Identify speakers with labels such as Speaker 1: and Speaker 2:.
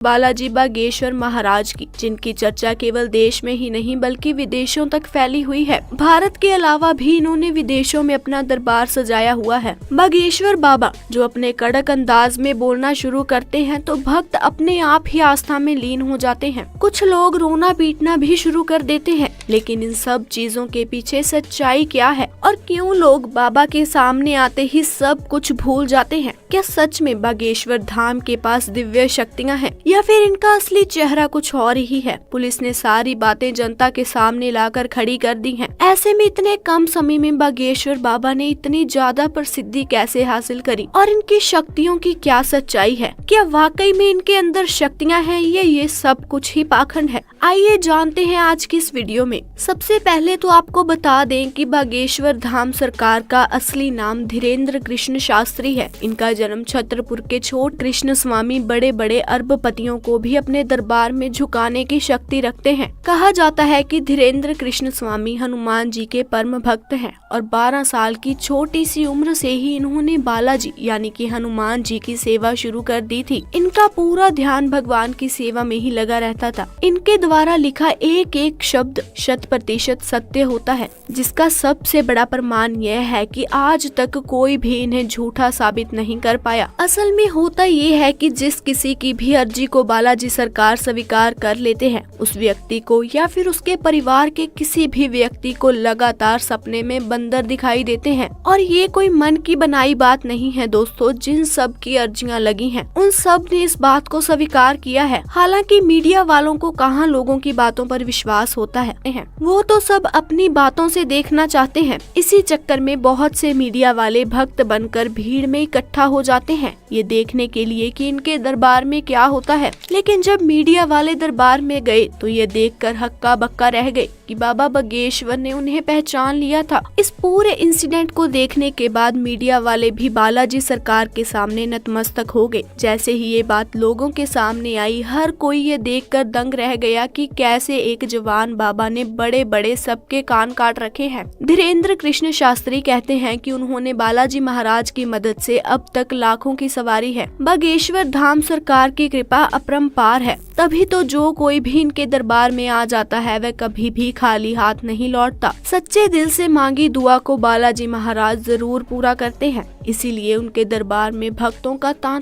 Speaker 1: बालाजी बागेश्वर महाराज की, जिनकी चर्चा केवल देश में ही नहीं बल्कि विदेशों तक फैली हुई है। भारत के अलावा भी इन्होंने विदेशों में अपना दरबार सजाया हुआ है। बागेश्वर बाबा जो अपने कड़क अंदाज में बोलना शुरू करते हैं तो भक्त अपने आप ही आस्था में लीन हो जाते हैं। कुछ लोग रोना पीटना भी शुरू कर देते हैं, लेकिन इन सब चीजों के पीछे सच्चाई क्या है और क्यों लोग बाबा के सामने आते ही सब कुछ भूल जाते हैं? क्या सच में बागेश्वर धाम के पास दिव्य शक्तियाँ हैं या फिर इनका असली चेहरा कुछ और ही है? पुलिस ने सारी बातें जनता के सामने लाकर खड़ी कर दी हैं। ऐसे में इतने कम समय में बागेश्वर बाबा ने इतनी ज्यादा प्रसिद्धि कैसे हासिल करी और इनकी शक्तियों की क्या सच्चाई है? क्या वाकई में इनके अंदर शक्तियाँ हैं या ये सब कुछ ही पाखंड है? आइए जानते हैं आज की इस वीडियो में। सबसे पहले तो आपको बता दें कि बागेश्वर धाम सरकार का असली नाम धीरेन्द्र कृष्ण शास्त्री है। इनका जन्म छतरपुर के छोट कृष्ण स्वामी बड़े बड़े अरबपतियों को भी अपने दरबार में झुकाने की शक्ति रखते हैं। कहा जाता है कि धीरेन्द्र कृष्ण स्वामी हनुमान जी के परम भक्त हैं और 12 साल की छोटी सी उम्र से ही इन्होंने बालाजी यानी कि हनुमान जी की सेवा शुरू कर दी थी। इनका पूरा ध्यान भगवान की सेवा में ही लगा रहता था। इनके द्वारा लिखा एक एक शब्द 100% सत्य होता है, जिसका सबसे बड़ा प्रमाण यह है कि आज तक कोई भी इन्हें झूठा साबित नहीं कर पाया। असल में होता ये है कि जिस किसी की भी अर्जी को बालाजी सरकार स्वीकार कर लेते हैं, उस व्यक्ति को या फिर उसके परिवार के किसी भी व्यक्ति को लगातार सपने में बंदर दिखाई देते हैं। और ये कोई मन की बनाई बात नहीं है दोस्तों। जिन सब की अर्जियां लगी हैं, उन सब ने इस बात को स्वीकार किया है। हालांकि मीडिया वालों को कहाँ लोगों की बातों पर विश्वास होता है, वो तो सब अपनी बातों से देखना चाहते हैं। इसी चक्कर में बहुत से मीडिया वाले भक्त बनकर भीड़ में इकट्ठा हो जाते हैं, ये देखने के लिए कि इनके दरबार में क्या होता है। लेकिन जब मीडिया वाले दरबार में गए तो ये देखकर हक्का बक्का रह गए कि बाबा बागेश्वर ने उन्हें पहचान लिया था। इस पूरे इंसिडेंट को देखने के बाद मीडिया वाले भी बालाजी सरकार के सामने नतमस्तक हो गए। जैसे ही ये बात लोगों के सामने आई, हर कोई ये देखकर दंग रह गया कि कैसे एक जवान बाबा ने बड़े बड़े सबके कान काट रखे हैं। धीरेन्द्र कृष्ण शास्त्री कहते हैं कि उन्होंने बालाजी महाराज की मदद से अब तक लाखों की सवारी है। बागेश्वर धाम सरकार की कृपा अपरंपार है, तभी तो जो कोई भी इनके दरबार में आ जाता है वह कभी भी खाली हाथ नहीं लौटता। सच्चे दिल से मांगी दुआ को बालाजी महाराज जरूर पूरा करते हैं। इसीलिए उनके दरबार में भक्तों का तांता